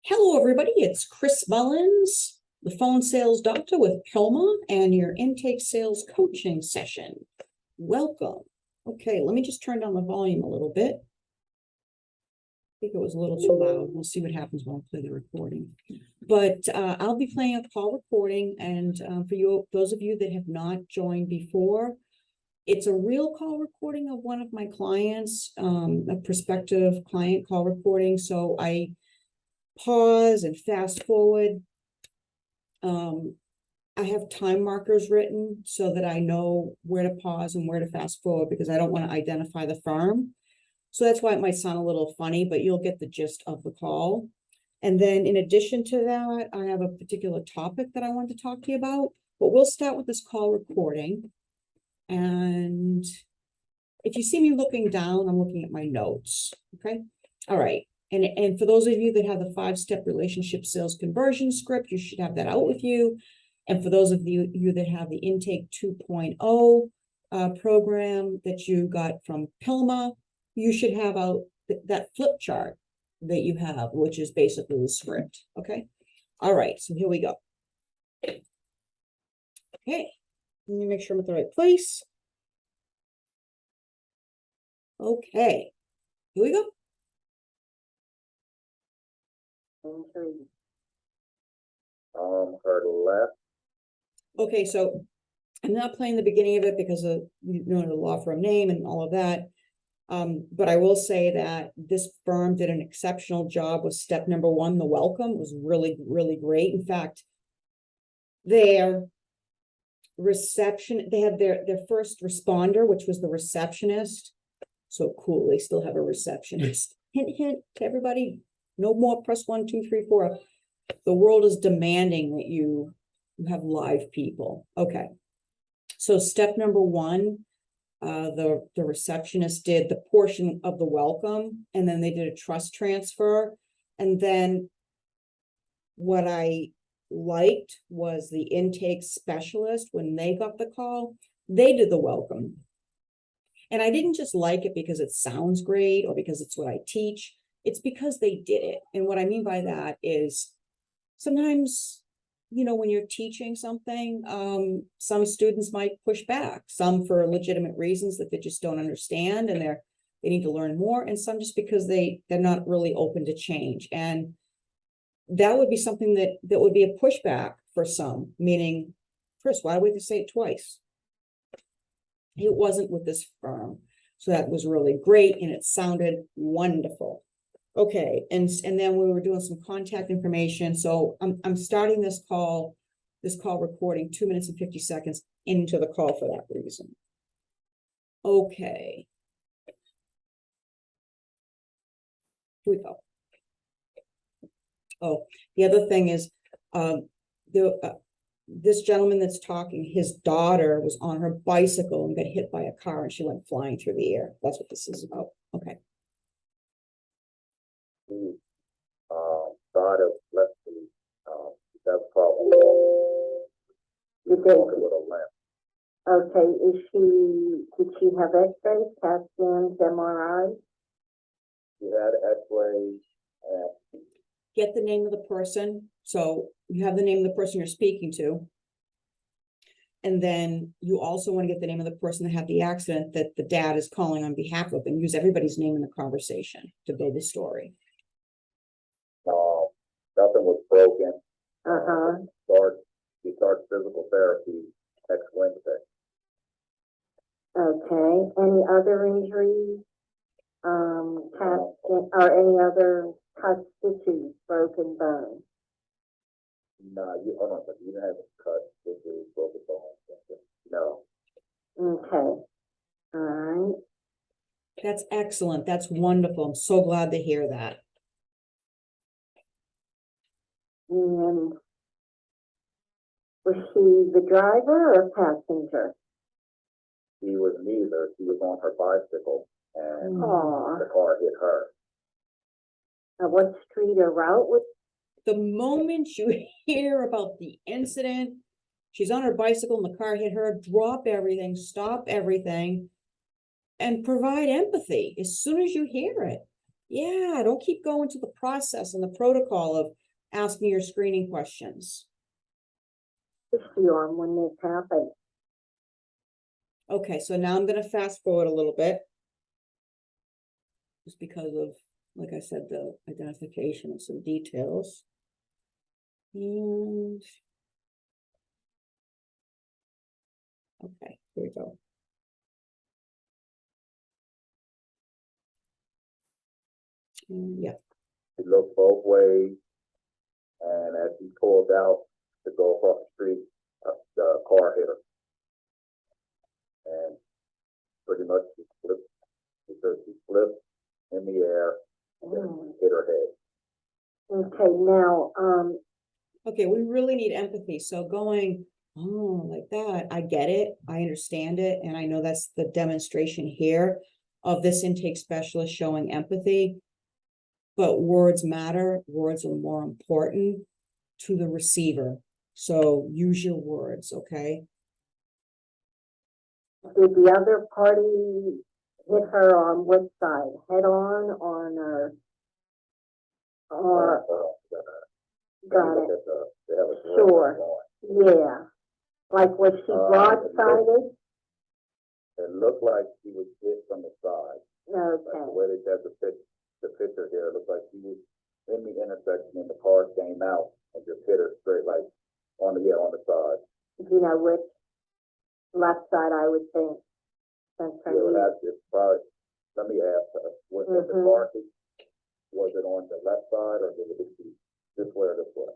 Hello, everybody. It's Chris Mullins, the phone sales doctor with Pelma, and your intake sales coaching session. Welcome. Okay, let me just turn down the volume a little bit. I think it was a little too loud. We'll see what happens when I play the recording. But I'll be playing a call recording, and for you, those of you that have not joined before, it's a real call recording of one of my clients, a prospective client call recording. So I pause and fast forward. I have time markers written so that I know where to pause and where to fast forward because I don't want to identify the firm. So that's why it might sound a little funny, but you'll get the gist of the call. And then in addition to that, I have a particular topic that I want to talk to you about, but we'll start with this call recording. And if you see me looking down, I'm looking at my notes. Okay. All right. And for those of you that have the 5-step relationship sales conversion script, you should have that out with you. And for those of you that have the intake 2.0 program that you got from Pelma, you should have out that flip chart that you have, which is basically the script. Okay. All right. So here we go. Okay. Let me make sure I'm at the right place. Okay. Here we go. Her left. Okay, so I'm not playing the beginning of it because of the law firm name and all of that. But I will say that this firm did an exceptional job with step number 1. The welcome was really, really great. In fact, their reception, they had their first responder, which was the receptionist. So cool, they still have a receptionist. Hint, hint to everybody. No more press 1, 2, 3, 4. The world is demanding that you have live people. Okay. So step number 1, the receptionist did the portion of the welcome, and then they did a trust transfer. And then what I liked was the intake specialist, when they got the call, they did the welcome. And I didn't just like it because it sounds great or because it's what I teach. It's because they did it. And what I mean by that is sometimes, when you're teaching something, some students might push back, some for legitimate reasons that they just don't understand and they need to learn more, and some just because they're not really open to change. And that would be something that would be a pushback for some, meaning, Chris, why do we have to say it twice? It wasn't with this firm. So that was really great, and it sounded wonderful. Okay, and then we were doing some contact information. So I'm starting this call recording 2 minutes and 50 seconds into the call for that reason. Okay. Here we go. Oh, the other thing is, this gentleman that's talking, his daughter was on her bicycle and got hit by a car and she went flying through the air. That's what this is about. Okay. Daughter left me. That's problem. You did. Walking with a limp. Okay, did she have x-rays, CAT scans, MRIs? She had x-rays and Get the name of the person. So you have the name of the person you're speaking to. And then you also want to get the name of the person that had the accident that the dad is calling on behalf of, and use everybody's name in the conversation to build the story. nothing was broken. She starts physical therapy next Wednesday. Okay, any other injuries? Or any other cut stitches, broken bones? No, hold on, but you didn't have a cut. This is broken bone. No. Okay, all right. That's excellent. That's wonderful. I'm so glad to hear that. And was she the driver or passenger? She was neither. She was on her bicycle and Aww. the car hit her. What street or route was? The moment you hear about the incident, she's on her bicycle and the car hit her, drop everything, stop everything, and provide empathy as soon as you hear it. Yeah, don't keep going to the process and the protocol of asking your screening questions. Is she on when this happened? Okay, so now I'm gonna fast forward a little bit. Just because of, like I said, the identification of some details. And. Okay, here we go. Yeah, He looked both ways, and as he pulled out to go across the street, the car hit her. And pretty much she flipped, because she flipped in the air and hit her head. Okay, now, okay, we really need empathy. So going, oh, like that, I get it, I understand it, and I know that's the demonstration here of this intake specialist showing empathy. But words matter, words are more important to the receiver. So use your words, okay? did the other party hit her on which side? Head on her? Or, got it, sure, yeah. Like, was she broadsided? It looked like she was hit from the side. Like the Okay, way they have the picture here, it looked like she was in the intersection and the car came out and just hit her straight, like on the side. do you know which left side I would think? Since her Yeah, well, knee- that's it. Probably, let me ask her, was it the Mhm. car, was it on the left side or did it be this way or this way?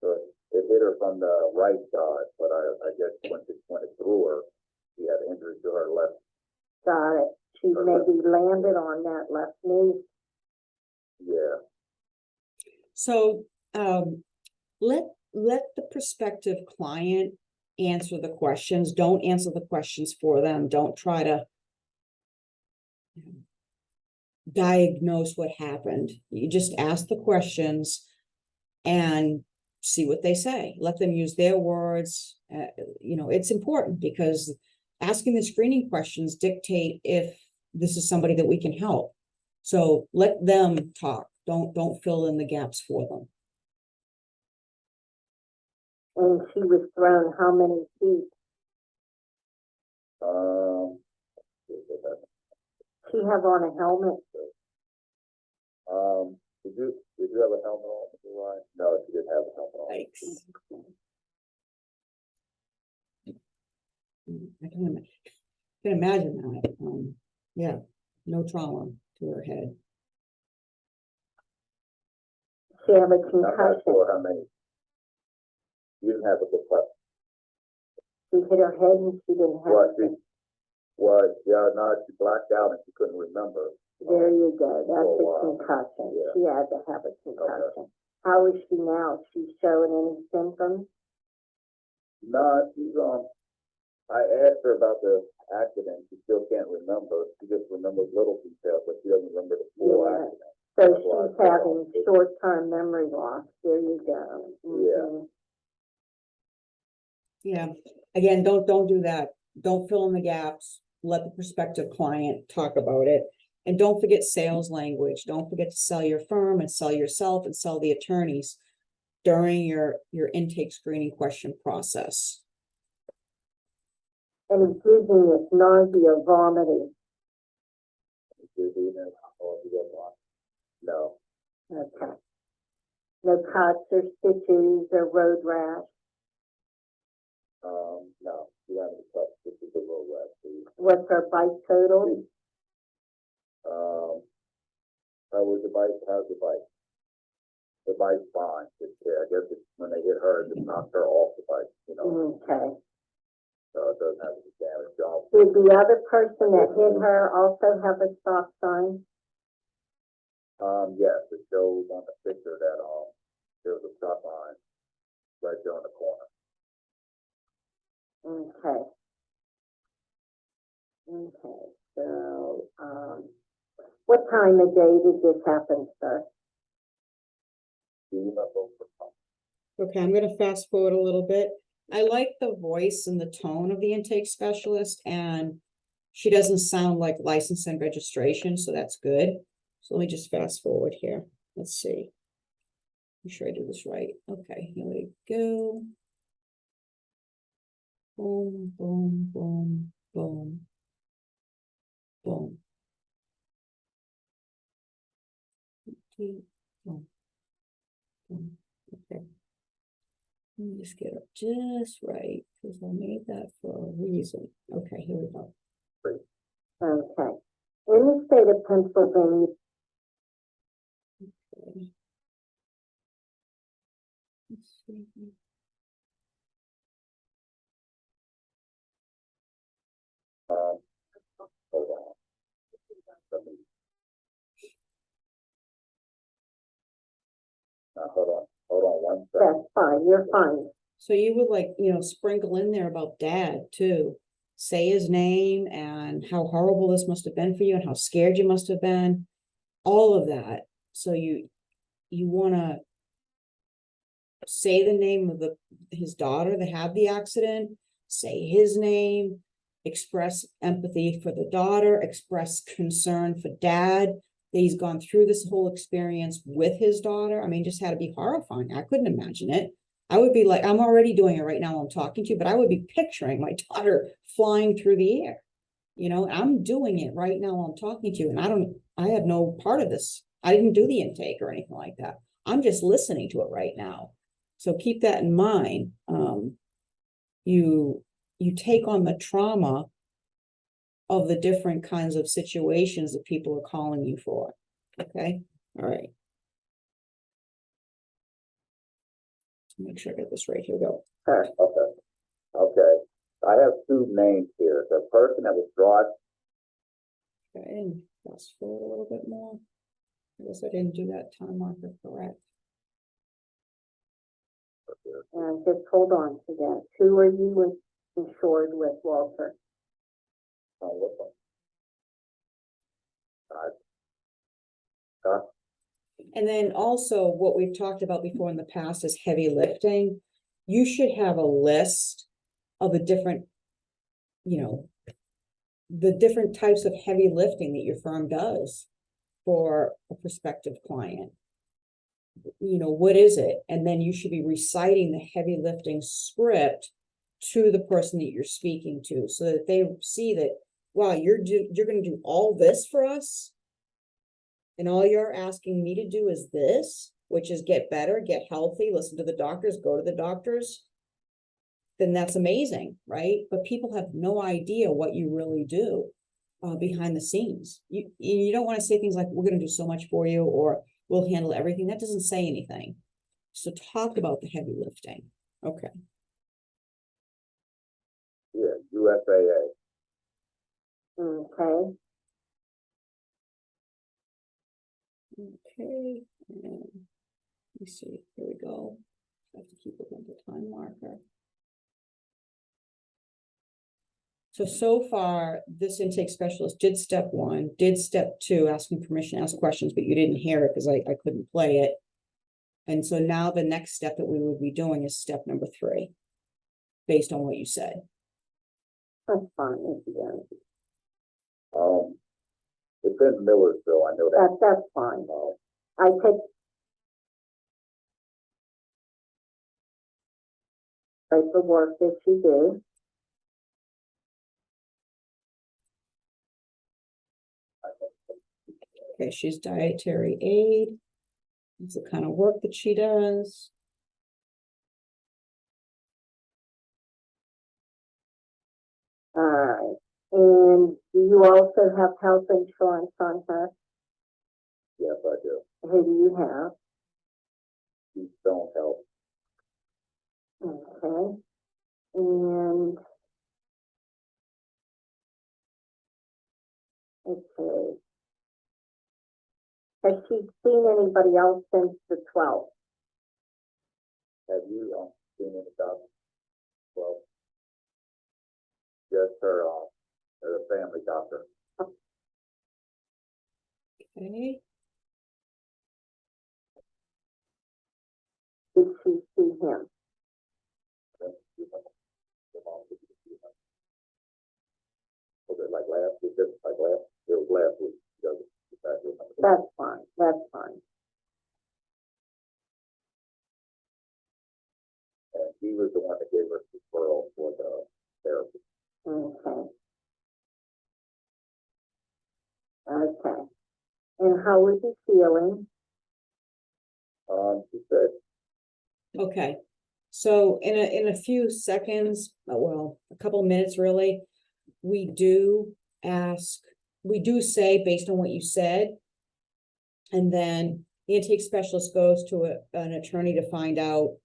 So it hit her from the right side, but I guess when it threw her, she had injury to her left. Got it. She maybe landed on that left knee. Yeah. So let the prospective client answer the questions. Don't answer the questions for them. Don't try to diagnose what happened. You just ask the questions and see what they say. Let them use their words. It's important because asking the screening questions dictate if this is somebody that we can help. So let them talk. Don't fill in the gaps for them. And she was thrown how many feet? She have on a helmet? Did you have a helmet on, Mr. Ryan? No, she didn't have a helmet on. Yikes. I can imagine that. Yeah, no trauma to her head. She have a I'm not concussion? sure how many. You didn't have a good question. She hit her head and she didn't have. She blacked out and she couldn't remember. There you go, that's a wow. concussion. Yeah. She had to have a concussion. How is she now? She's showing any symptoms? No, she's I asked her about the accident. She still can't remember. She just remembers little details, but she doesn't remember the full Yeah. accident. So That's why she's I said, having short-term memory loss. There you go. Mhm. Yeah, again, don't do that. Don't fill in the gaps. Let the prospective client talk about it. And don't forget sales language. Don't forget to sell your firm and sell yourself and sell the attorneys during your intake screening question process. And it's dizziness, nausea, vomiting. No. Okay. No cuts or stitches or road rash. No. She hasn't touched this is the road rash. What's her bite total? How's the bike? The bike's fine. I guess when they hit her, it just knocked her off the bike, Okay. So it doesn't have any damage off. Did the other person that hit her also have a stop sign? Yes, it shows on the picture that, there's a stop line right there on the corner. Okay. Okay, so, what time of day did this happen, sir? Do you know? Okay, I'm gonna fast forward a little bit. I like the voice and the tone of the intake specialist, and she doesn't sound like license and registration, so that's good. So let me just fast forward here. Let's see. Make sure I do this right. Okay, here we go. Boom, boom, boom, boom. Boom. Okay, boom. Boom. Okay. Let me just get it just right, because I made that for a reason. Okay, here we go. Okay. In the state of Pennsylvania, Okay. Let's see. Hold on. Let me- hold on one second. that's fine, you're fine. So you would like, sprinkle in there about dad too. Say his name and how horrible this must have been for you and how scared you must have been. All of that. So you wanna say the name of his daughter that had the accident, say his name, express empathy for the daughter, express concern for dad, that he's gone through this whole experience with his daughter. I mean, just had to be horrifying. I couldn't imagine it. I would be like, I'm already doing it right now while I'm talking to you, but I would be picturing my daughter flying through the air. I'm doing it right now while I'm talking to you, and I have no part of this. I didn't do the intake or anything like that. I'm just listening to it right now. So keep that in mind. You take on the trauma of the different kinds of situations that people are calling you for. Okay, all right. Make sure I get this right. Here we go. Okay. I have two names here. The person that was brought, Okay, and fast forward a little bit more. I guess I didn't do that time marker correct. And just hold on to that. Who are you insured with, Walter? what one? And then also what we've talked about before in the past is heavy lifting. You should have a list of the different, the different types of heavy lifting that your firm does for a prospective client. What is it? And then you should be reciting the heavy lifting script to the person that you're speaking to, so that they see that, wow, you're going to do all this for us, and all you're asking me to do is this, which is get better, get healthy, listen to the doctors, go to the doctors. Then that's amazing, right? But people have no idea what you really do behind the scenes. You don't want to say things like, we're going to do so much for you, or we'll handle everything. That doesn't say anything. So talk about the heavy lifting. Okay. Yeah, USAA. Okay. Okay. And let me see. Here we go. I have to keep looking at the time marker. So far, this intake specialist did step 1, did step 2, asking permission to ask questions, but you didn't hear it because I couldn't play it. And so now the next step that we would be doing is step number 3, based on what you said. That's fine. Yeah. It's in Millersville, I know that. That's fine. I take the work that you do. Okay, she's dietary aid. It's the kind of work that she does. All right. And do you also have health insurance on her? Yes, I do. Who do you have? These don't help. Okay. And okay. Has she seen anybody else since the 12th? Have you seen any doctor? Well, just her family doctor. Okay. Did she see him? Was it like last week? It was last week. That was number two. That's fine, that's fine. And he was the one that gave us the referral for the therapy. Okay. Okay. And how was he feeling? He said, Okay, so in a few seconds, well, a couple minutes really, we do say based on what you said. And then the intake specialist goes to an attorney to find out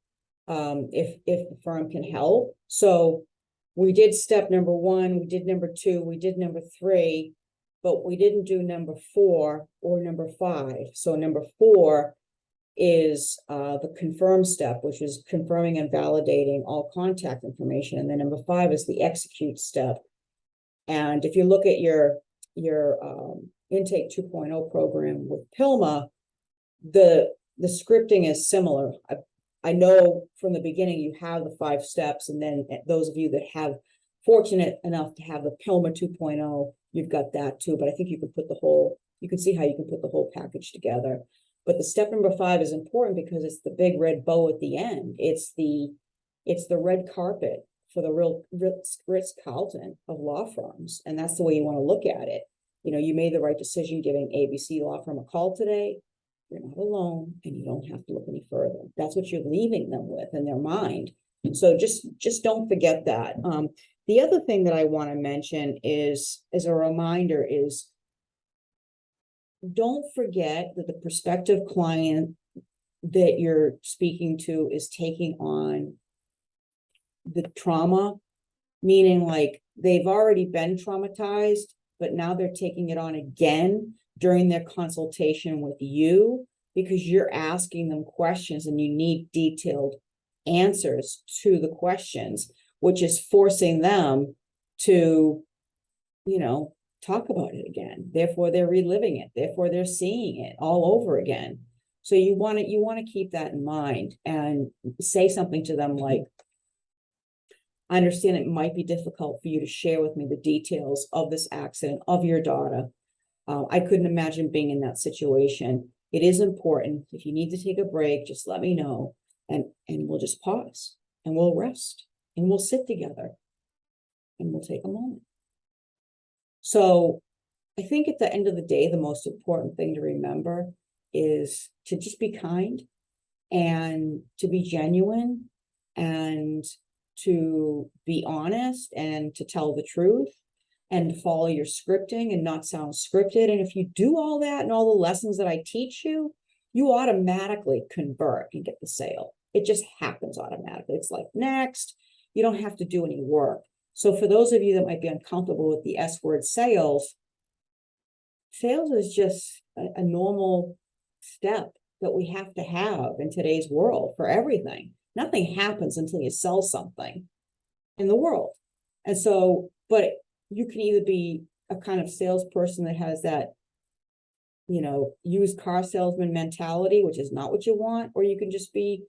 if the firm can help. So we did step number 1, we did number 2, we did number 3, but we didn't do number 4 or number 5. So number 4 is the confirm step, which is confirming and validating all contact information. And then number 5 is the execute step. And if you look at your intake 2.0 program with PILMA, the scripting is similar. I know from the beginning you have the 5 steps, and then those of you that have fortunate enough to have the PILMA 2.0, you've got that too. But I think you can put you can see how you can put the whole package together. But the step number 5 is important because it's the big red bow at the end. It's the red carpet for the real Ritz-Carlton of law firms. And that's the way you want to look at it. You know, you made the right decision giving ABC law firm a call today. You're not alone, and you don't have to look any further. That's what you're leaving them with in their mind. So just don't forget that. The other thing that I want to mention is, as a reminder, is don't forget that the prospective client that you're speaking to is taking on the trauma, meaning like they've already been traumatized, but now they're taking it on again during their consultation with you, because you're asking them questions and you need detailed answers to the questions, which is forcing them to, you know, talk about it again. Therefore, they're reliving it. Therefore, they're seeing it all over again. So you want to keep that in mind and say something to them like, I understand it might be difficult for you to share with me the details of this accident of your daughter. I couldn't imagine being in that situation. It is important. If you need to take a break, just let me know, and we'll just pause and we'll rest and we'll sit together and we'll take a moment. So I think at the end of the day, the most important thing to remember is to just be kind and to be genuine and to be honest and to tell the truth and to follow your scripting and not sound scripted. And if you do all that and all the lessons that I teach you, you automatically convert and get the sale. It just happens automatically. It's like, next, you don't have to do any work. So for those of you that might be uncomfortable with the S word sales is just a normal step that we have to have in today's world for everything. Nothing happens until you sell something in the world. And so, but you can either be a kind of salesperson that has that, you know, used car salesman mentality, which is not what you want, or you can just be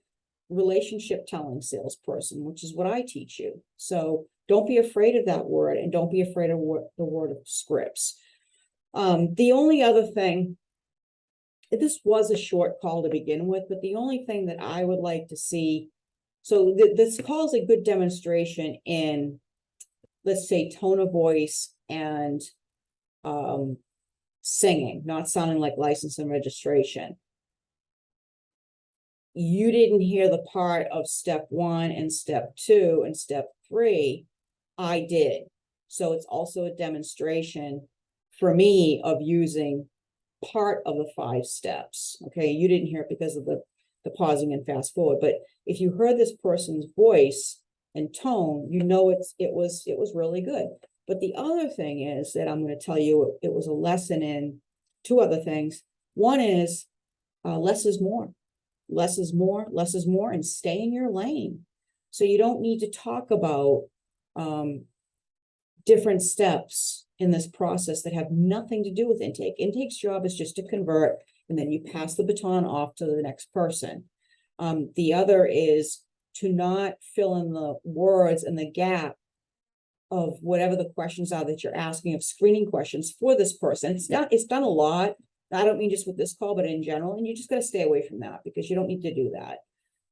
relationship telling salesperson, which is what I teach you. So don't be afraid of that word, and don't be afraid of the word of scripts. The only other thing, this was a short call to begin with, but the only thing that I would like to see, so this call is a good demonstration in, let's say, tone of voice and singing, not sounding like license and registration. You didn't hear the part of step 1 and step 2 and step 3. I did. So it's also a demonstration for me of using part of the 5 steps. Okay, you didn't hear it because of the pausing and fast forward, but if you heard this person's voice and tone, you know it was really good. But the other thing is that I'm going to tell you, it was a lesson in 2 other things. One is less is more. Less is more, less is more, and stay in your lane. So you don't need to talk about different steps in this process that have nothing to do with intake. Intake's job is just to convert, and then you pass the baton off to the next person. The other is to not fill in the words and the gap of whatever the questions are that you're asking, of screening questions for this person. It's done a lot. I don't mean just with this call, but in general, and you just gotta stay away from that because you don't need to do that.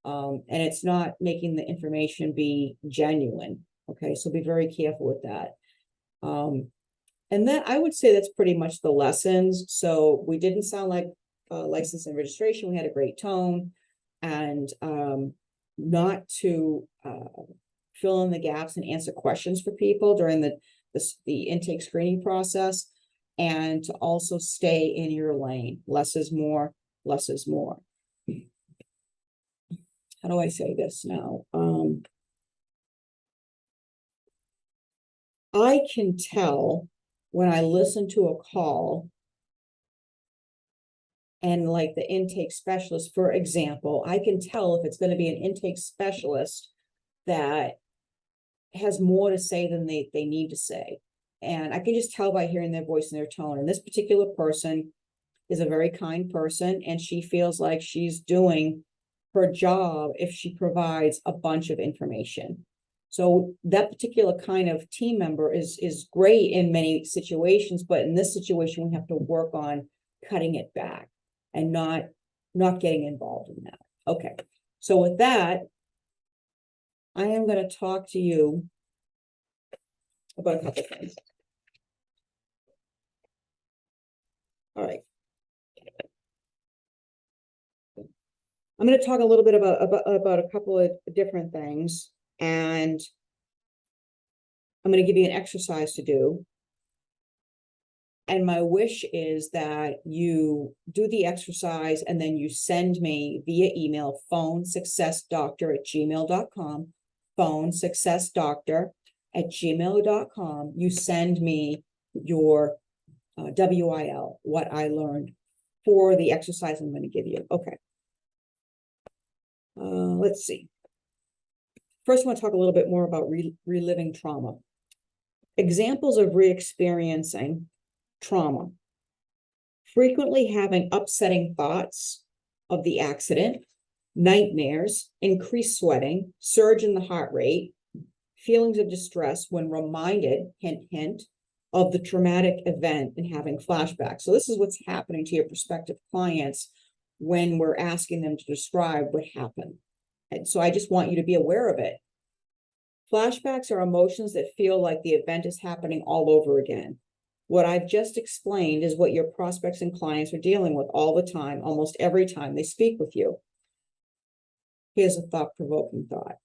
And it's not making the information be genuine. Okay, so be very careful with that. And then I would say that's pretty much the lessons. So we didn't sound like license and registration. We had a great tone, and not to fill in the gaps and answer questions for people during the intake screening process, and to also stay in your lane. Less is more, less is more. How do I say this now? I can tell when I listen to a call and like the intake specialist, for example, I can tell if it's going to be an intake specialist that has more to say than they need to say. And I can just tell by hearing their voice and their tone. And this particular person is a very kind person, and she feels like she's doing her job if she provides a bunch of information. So that particular kind of team member is great in many situations, but in this situation, we have to work on cutting it back and not getting involved in that. Okay, so with that, I am going to talk to you about a couple things. All right. I'm going to talk a little bit about a couple of different things, and I'm going to give you an exercise to do. And my wish is that you do the exercise and then you send me via email, phonesuccessdoctor@gmail.com, phonesuccessdoctor@gmail.com. You send me your WIL, what I learned for the exercise I'm going to give you. Okay. Let's see. First, I want to talk a little bit more about reliving trauma. Examples of re-experiencing trauma. Frequently having upsetting thoughts of the accident, nightmares, increased sweating, surge in the heart rate, feelings of distress when reminded, hint, hint, of the traumatic event, and having flashbacks. So this is what's happening to your prospective clients when we're asking them to describe what happened. And so I just want you to be aware of it. Flashbacks are emotions that feel like the event is happening all over again. What I've just explained is what your prospects and clients are dealing with all the time, almost every time they speak with you. Here's a thought-provoking thought.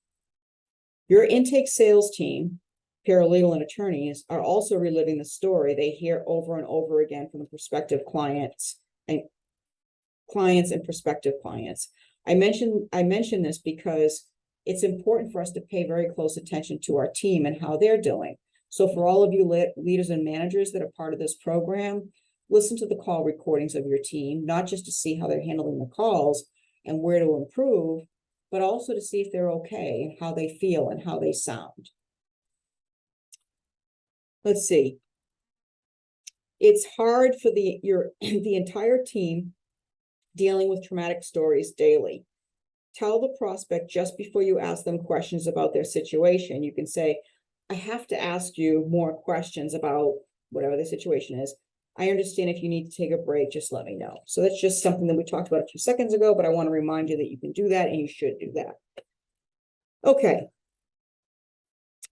Your intake sales team, paralegal and attorneys, are also reliving the story they hear over and over again from the prospective clients and prospective clients. I mention this because it's important for us to pay very close attention to our team and how they're doing. So for all of you leaders and managers that are part of this program, listen to the call recordings of your team, not just to see how they're handling the calls and where to improve, but also to see if they're okay and how they feel and how they sound. Let's see. It's hard for the entire team dealing with traumatic stories daily. Tell the prospect just before you ask them questions about their situation. You can say, I have to ask you more questions about whatever the situation is. I understand if you need to take a break, just let me know. So that's just something that we talked about a few seconds ago, but I want to remind you that you can do that and you should do that. Okay.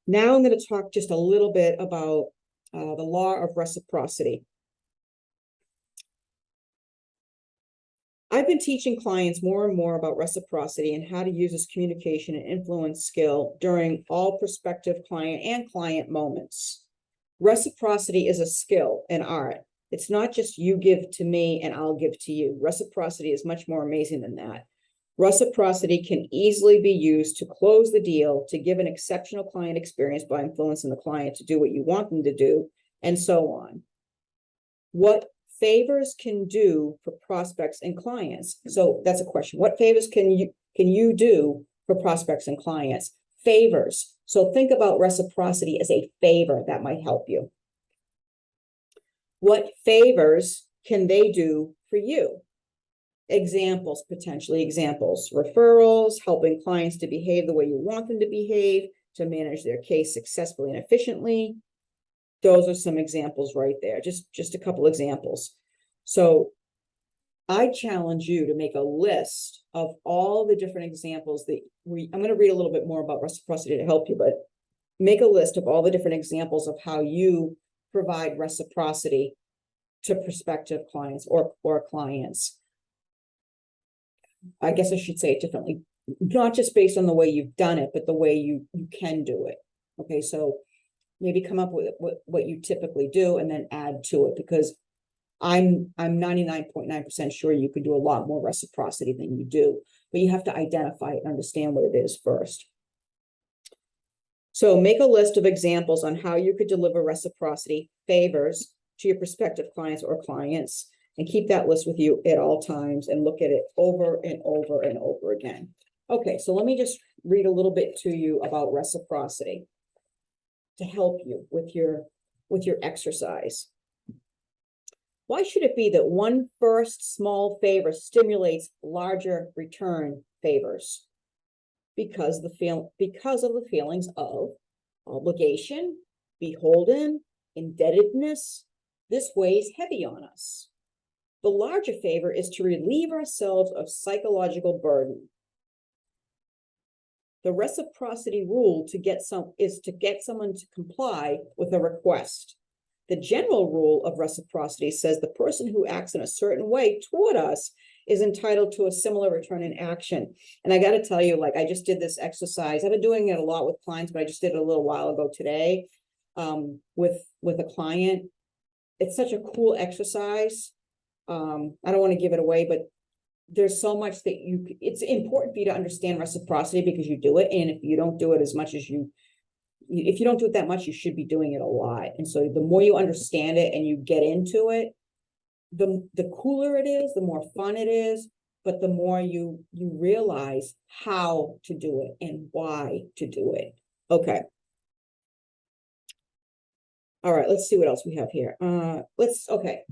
Now I'm going to talk just a little bit about the law of reciprocity. I've been teaching clients more and more about reciprocity and how to use this communication and influence skill during all prospective client and client moments. Reciprocity is a skill, an art. It's not just you give to me and I'll give to you. Reciprocity is much more amazing than that. Reciprocity can easily be used to close the deal, to give an exceptional client experience by influencing the client to do what you want them to do, and so on. What favors can do for prospects and clients? So that's a question. What favors can you do for prospects and clients? Favors. So think about reciprocity as a favor that might help you. What favors can they do for you? Examples, potentially examples. Referrals, helping clients to behave the way you want them to behave, to manage their case successfully and efficiently. Those are some examples right there, just a couple examples. So I challenge you to make a list of all the different examples that I'm going to read a little bit more about reciprocity to help you, but make a list of all the different examples of how you provide reciprocity to prospective clients or clients. I guess I should say it differently, not just based on the way you've done it, but the way you can do it. Okay, so maybe come up with what you typically do and then add to it, because I'm 99.9% sure you could do a lot more reciprocity than you do, but you have to identify it and understand what it is first. So make a list of examples on how you could deliver reciprocity favors to your prospective clients or clients, and keep that list with you at all times and look at it over and over and over again. Okay, so let me just read a little bit to you about reciprocity to help you with your exercise. Why should it be that one first small favor stimulates larger return favors? Because of the feelings of obligation, beholden, indebtedness. This weighs heavy on us. The larger favor is to relieve ourselves of psychological burden. The reciprocity rule is to get someone to comply with a request. The general rule of reciprocity says the person who acts in a certain way toward us is entitled to a similar return in action. And I got to tell you, like, I just did this exercise. I've been doing it a lot with clients, but I just did it a little while ago today with a client. It's such a cool exercise. I don't want to give it away, but there's so much that it's important for you to understand reciprocity because you do it. And if you don't do it as much as if you don't do it that much, you should be doing it a lot. And so the more you understand it and you get into it, the cooler it is, the more fun it is, but the more you realize how to do it and why to do it. Okay. All right, let's see what else we have here. Okay.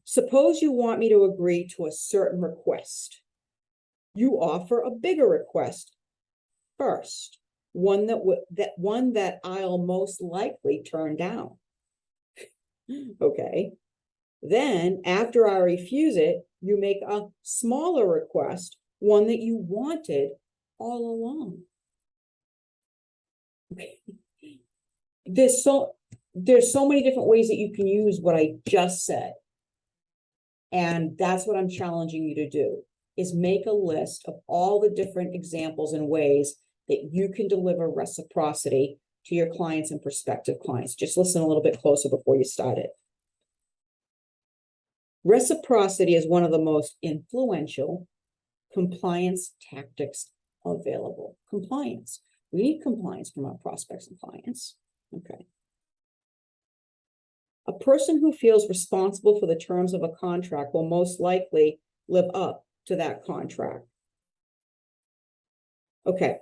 Suppose you want me to agree to a certain request. You offer a bigger request first, one that I'll most likely turn down. Okay. Then, after I refuse it, you make a smaller request, one that you wanted all along. Okay. There's so many different ways that you can use what I just said. And that's what I'm challenging you to do, is make a list of all the different examples and ways that you can deliver reciprocity to your clients and prospective clients. Just listen a little bit closer before you start it. Reciprocity is one of the most influential compliance tactics available. Compliance. We need compliance from our prospects and clients. Okay. A person who feels responsible for the terms of a contract will most likely live up to that contract. Okay.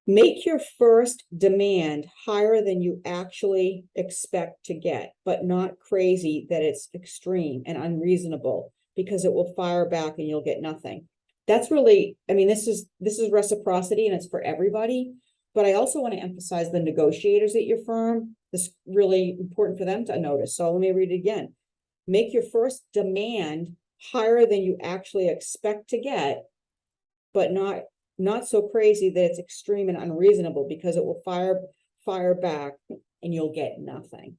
Make your first demand higher than you actually expect to get, but not crazy that it's extreme and unreasonable, because it will fire back and you'll get nothing. That's really, I mean, this is reciprocity and it's for everybody. But I also want to emphasize the negotiators at your firm. This is really important for them to notice. So let me read it again. Make your first demand higher than you actually expect to get, but not so crazy that it's extreme and unreasonable, because it will fire back and you'll get nothing.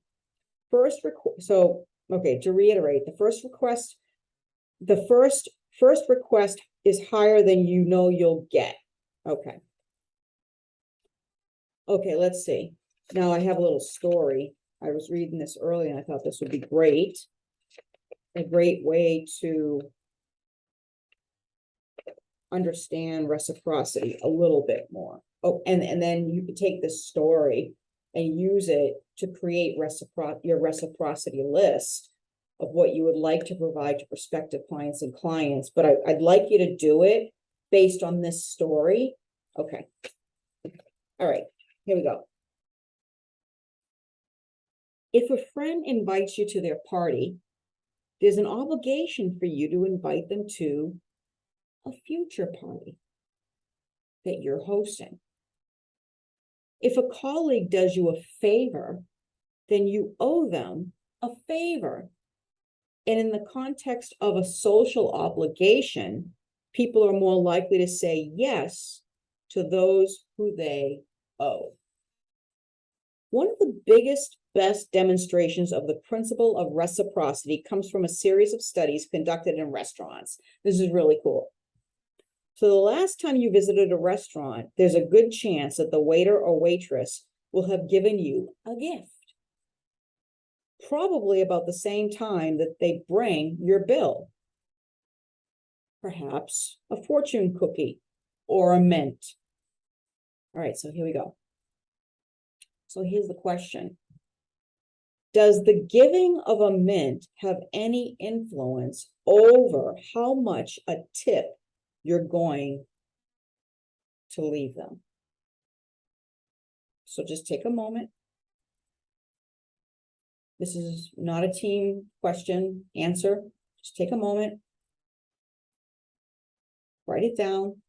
Okay, to reiterate, the first request is higher than you know you'll get. Okay. Okay, let's see. Now I have a little story. I was reading this earlier and I thought this would be great. A great way to understand reciprocity a little bit more. Oh, and then you could take this story and use it to create your reciprocity list of what you would like to provide to prospective clients and clients. But I'd like you to do it based on this story. Okay. All right, here we go. If a friend invites you to their party, there's an obligation for you to invite them to a future party that you're hosting. If a colleague does you a favor, then you owe them a favor And in the context of a social obligation, people are more likely to say yes to those who they owe. One of the biggest, best demonstrations of the principle of reciprocity comes from a series of studies conducted in restaurants. This is really cool. So the last time you visited a restaurant, there's a good chance that the waiter or waitress will have given you a gift. Probably about the same time that they bring your bill. Perhaps a fortune cookie or a mint. All right, so here we go. So here's the question. Does the giving of a mint have any influence over how much a tip you're going to leave them? So just take a moment. This is not a team question, answer. Just take a moment. Write it down.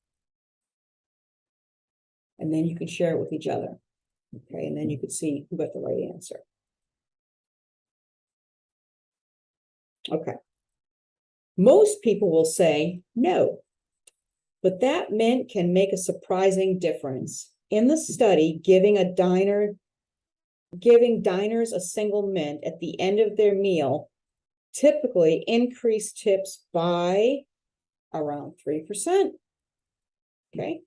And then you can share it with each other. Okay, and then you could see who got the right answer. Okay. Most people will say no, but that mint can make a surprising difference. In the study, giving diners a single mint at the end of their meal typically increased tips by around 3%. Okay.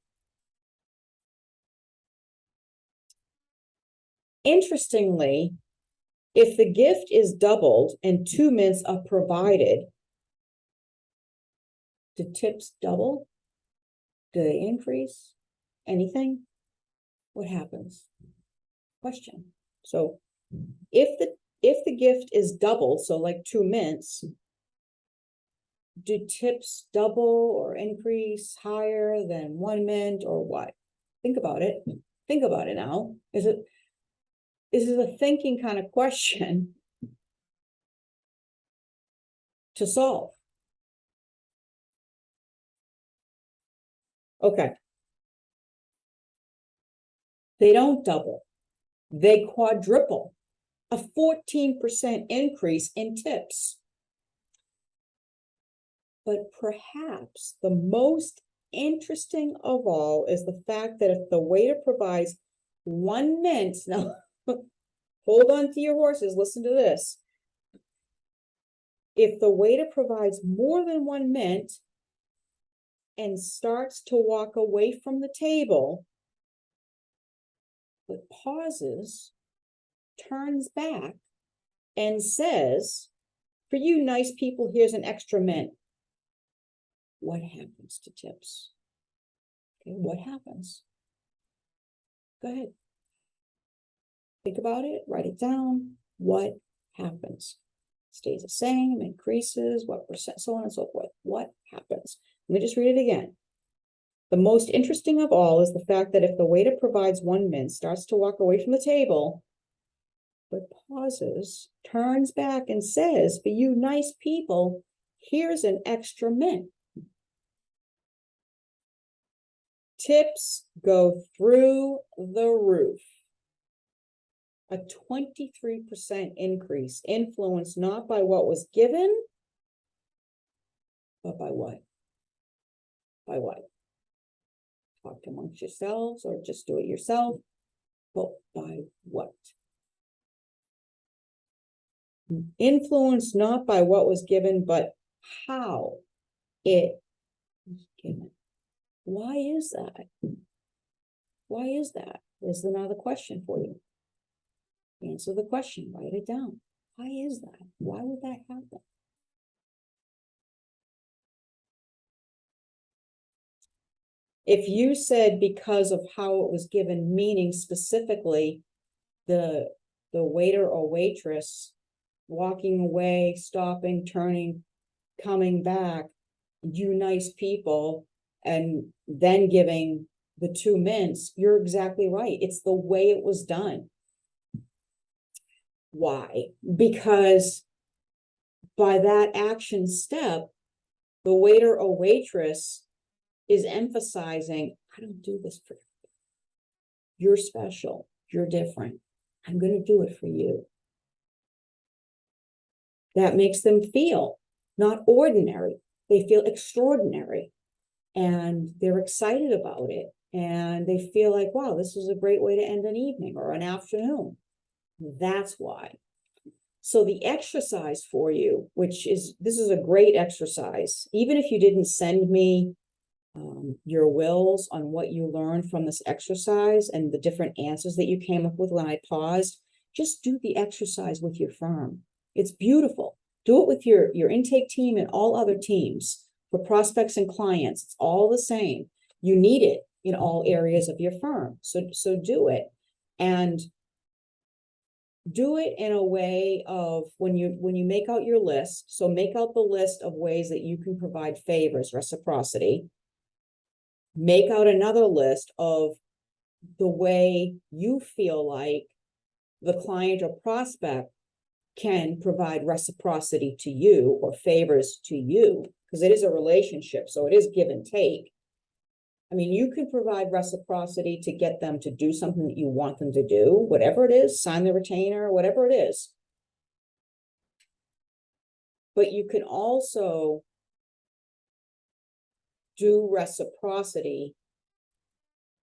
Interestingly, if the gift is doubled and 2 mints are provided, do tips double? Do they increase? Anything? What happens? Question. So if the gift is double, so like 2 mints, do tips double or increase higher than 1 mint or what? Think about it. Think about it now. Is it a thinking kind of question to solve? Okay. They don't double. They quadruple. A 14% increase in tips. But perhaps the most interesting of all is the fact that if the waiter provides 1 mint, now hold on to your horses, listen to this. If the waiter provides more than 1 mint and starts to walk away from the table, but pauses, turns back, and says, "For you nice people, here's an extra mint." What happens to tips? Okay, what happens? Go ahead. Think about it, write it down. What happens? Stays the same, increases, what percent, so on and so forth. What happens? Let me just read it again. The most interesting of all is the fact that if the waiter provides 1 mint, starts to walk away from the table, but pauses, turns back and says, "For you nice people, here's an extra mint." Tips go through the roof. A 23% increase, influenced not by what was given, but by what? By what? Talk amongst yourselves or just do it yourself, but by what? Influenced not by what was given, but how it was given. Why is that? Why is that? There's another question for you. Answer the question, write it down. Why is that? Why would that happen? If you said because of how it was given, meaning specifically the waiter or waitress walking away, stopping, turning, coming back, "You nice people," and then giving the 2 mints, you're exactly right. It's the way it was done. Why? Because by that action step, the waiter or waitress is emphasizing, "I don't do this for you. You're special. You're different. I'm going to do it for you." that makes them feel not ordinary. They feel extraordinary, and they're excited about it. And they feel like, wow, this is a great way to end an evening or an afternoon. That's why. So the exercise for you, this is a great exercise. Even if you didn't send me your wills on what you learned from this exercise and the different answers that you came up with when I paused, just do the exercise with your firm. It's beautiful. Do it with your intake team and all other teams. For prospects and clients, it's all the same. You need it in all areas of your firm. So do it. And do it in a way of when you make out your list. So make out the list of ways that you can provide favors, reciprocity. Make out another list of the way you feel like the client or prospect can provide reciprocity to you or favors to you, because it is a relationship, so it is give and take. I mean, you can provide reciprocity to get them to do something that you want them to do, whatever it is, sign the retainer, whatever it is. But you can also do reciprocity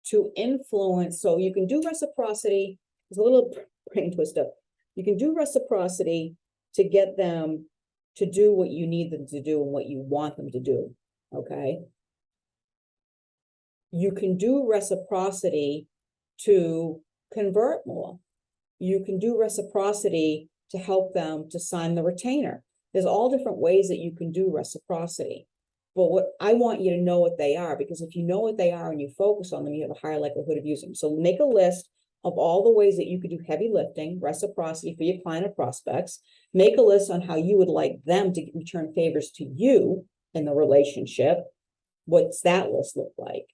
to influence. So you can do reciprocity, there's a little brain twister. You can do reciprocity to get them to do what you need them to do and what you want them to do, okay? You can do reciprocity to convert more. You can do reciprocity to help them to sign the retainer. There's all different ways that you can do reciprocity. But what I want you to know what they are, because if you know what they are and you focus on them, you have a higher likelihood of using them. So make a list of all the ways that you could do heavy lifting, reciprocity for your client or prospects. Make a list on how you would like them to return favors to you in the relationship. What's that list look like?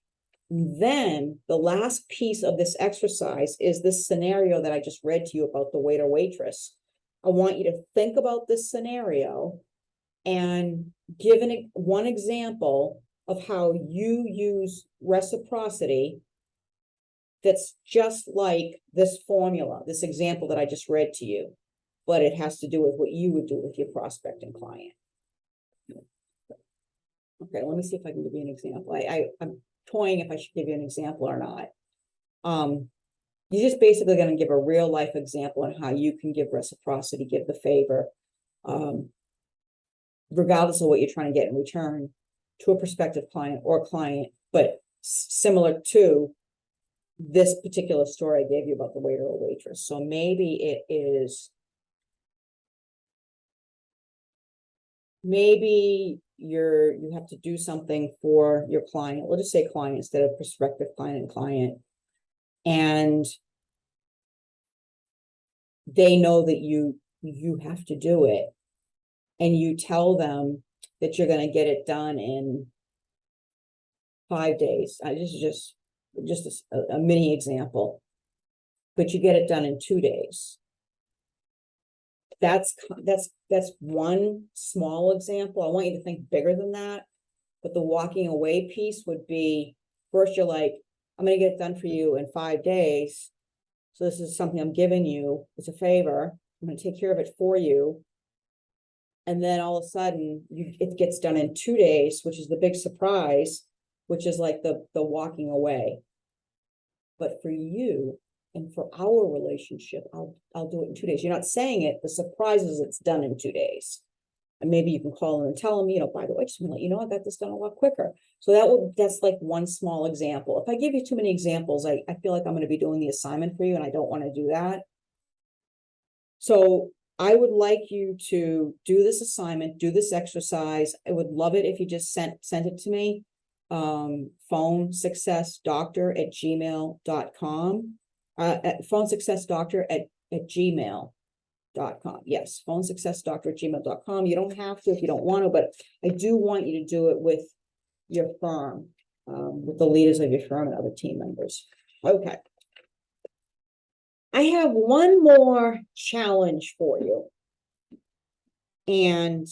Then the last piece of this exercise is this scenario that I just read to you about the waiter waitress. I want you to think about this scenario and give one example of how you use reciprocity that's just like this formula, this example that I just read to you, but it has to do with what you would do with your prospect and client. Okay, let me see if I can give you an example. I'm toying if I should give you an example or not. You're just basically going to give a real life example on how you can give reciprocity, give the favor, regardless of what you're trying to get in return to a prospective client or client, but similar to this particular story I gave you about the waiter or waitress. So maybe it is, maybe you have to do something for your client. We'll just say client instead of prospective client and client. And they know that you have to do it. And you tell them that you're going to get it done in 5 days. This is just a mini example, but you get it done in 2 days. That's one small example. I want you to think bigger than that. But the walking away piece would be, first you're like, I'm going to get it done for you in 5 days. So this is something I'm giving you. It's a favor. I'm going to take care of it for you. And then all of a sudden it gets done in 2 days, which is the big surprise, which is like the walking away. But for you and for our relationship, I'll do it in 2 days. You're not saying it. The surprise is it's done in 2 days. And maybe you can call them and tell them, by the way, just want to let you know I got this done a lot quicker. So that's like one small example. If I give you too many examples, I feel like I'm going to be doing the assignment for you, and I don't want to do that. So I would like you to do this assignment, do this exercise. I would love it if you just sent it to me. phonesuccessdoctor@gmail.com. phonesuccessdoctor@gmail.com. Yes, phonesuccessdoctor@gmail.com. You don't have to if you don't want to, but I do want you to do it with your firm, with the leaders of your firm and other team members. Okay. I have one more challenge for you. And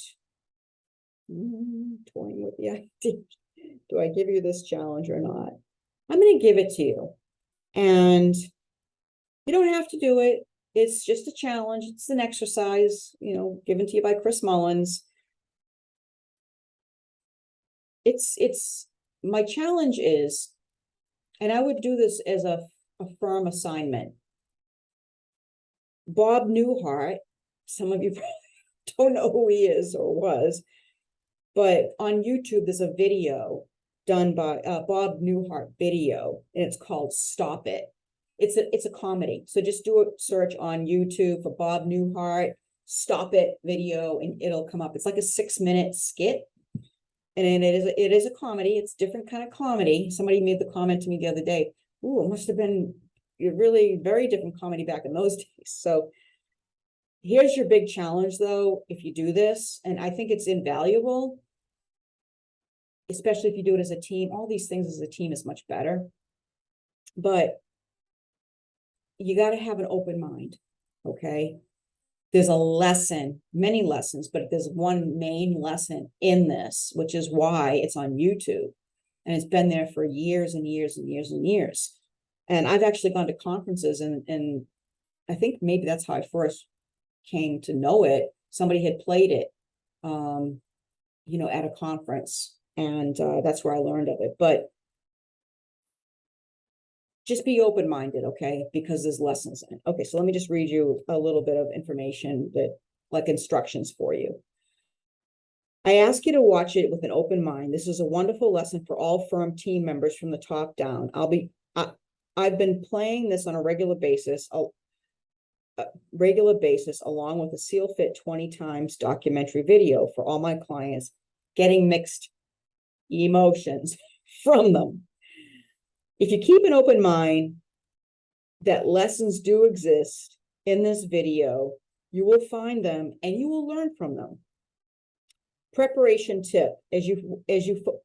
toying with the idea. Do I give you this challenge or not? I'm going to give it to you. And you don't have to do it. It's just a challenge. It's an exercise, you know, given to you by Chris Mullins. My challenge is, and I would do this as a firm assignment. Bob Newhart, some of you probably don't know who he is or was, but on YouTube, there's a video done by Bob Newhart video, and it's called Stop It. It's a comedy. So just do a search on YouTube for Bob Newhart, Stop It video, and it'll come up. It's like a 6-minute skit. And it is a comedy. It's different kind of comedy. Somebody made the comment to me the other day, ooh, it must have been a really very different comedy back in those days. So here's your big challenge though, if you do this, and I think it's invaluable, especially if you do it as a team. All these things as a team is much better, but you got to have an open mind, okay? There's a lesson, many lessons, but there's one main lesson in this, which is why it's on YouTube. And it's been there for years and years and years and years. And I've actually gone to conferences, and I think maybe that's how I first came to know it. Somebody had played it, you know, at a conference, and that's where I learned of it. But just be open-minded, okay? Because there's lessons in it. Okay, so let me just read you a little bit of information like instructions for you. I ask you to watch it with an open mind. This is a wonderful lesson for all firm team members from the top down. I've been playing this on a regular basis along with a Seal Fit 20 times documentary video for all my clients, getting mixed emotions from them. If you keep an open mind that lessons do exist in this video, you will find them and you will learn from them. Preparation tip: as you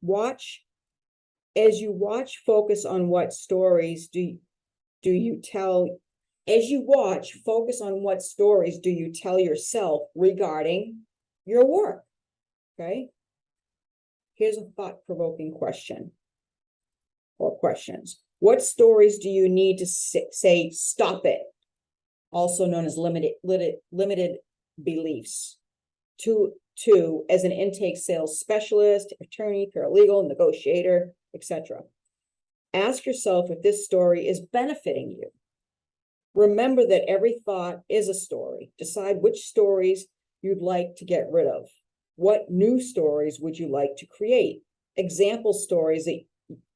watch, focus on what stories do you tell. As you watch, focus on what stories do you tell yourself regarding your work. Okay. Here's a thought-provoking question. Or questions. What stories do you need to say stop it? Also known as limited beliefs. Two, as an intake sales specialist, attorney, paralegal, negotiator, etc. Ask yourself if this story is benefiting you. Remember that every thought is a story. Decide which stories you'd like to get rid of. What new stories would you like to create? Example stories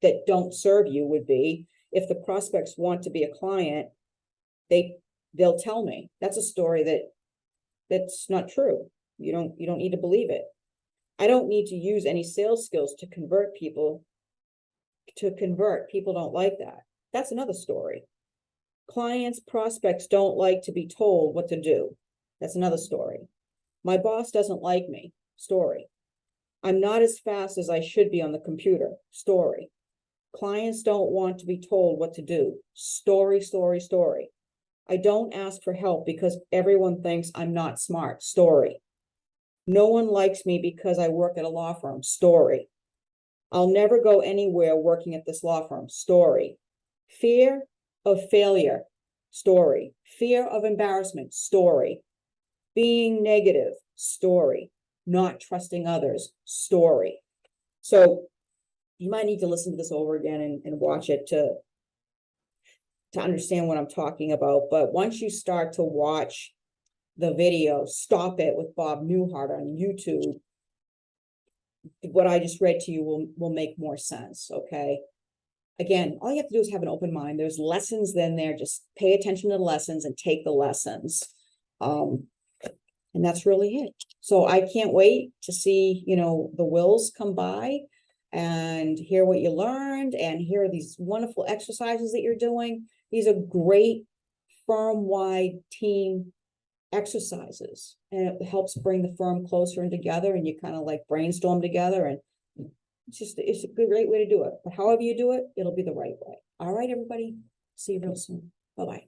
that don't serve you would be, if the prospects want to be a client, they'll tell me. That's a story that's not true. You don't need to believe it. I don't need to use any sales skills to convert people. People don't like that. That's another story. Clients, prospects don't like to be told what to do. That's another story. My boss doesn't like me. Story. I'm not as fast as I should be on the computer. Story. Clients don't want to be told what to do. Story, story, story. I don't ask for help because everyone thinks I'm not smart. Story. No one likes me because I work at a law firm. Story. I'll never go anywhere working at this law firm. Story. Fear of failure. Story. Fear of embarrassment. Story. Being negative. Story. Not trusting others. Story. So you might need to listen to this over again and watch it to understand what I'm talking about. But once you start to watch the video, Stop It with Bob Newhart on YouTube, what I just read to you will make more sense, okay? Again, all you have to do is have an open mind. There's lessons in there. Just pay attention to the lessons and take the lessons. And that's really it. So I can't wait to see, you know, the wills come by and hear what you learned and hear these wonderful exercises that you're doing. These are great firm-wide team exercises, and it helps bring the firm closer and together, and you kind of like brainstorm together, and it's a great way to do it. But however you do it, it'll be the right way. All right, everybody. See you real soon. Bye-bye.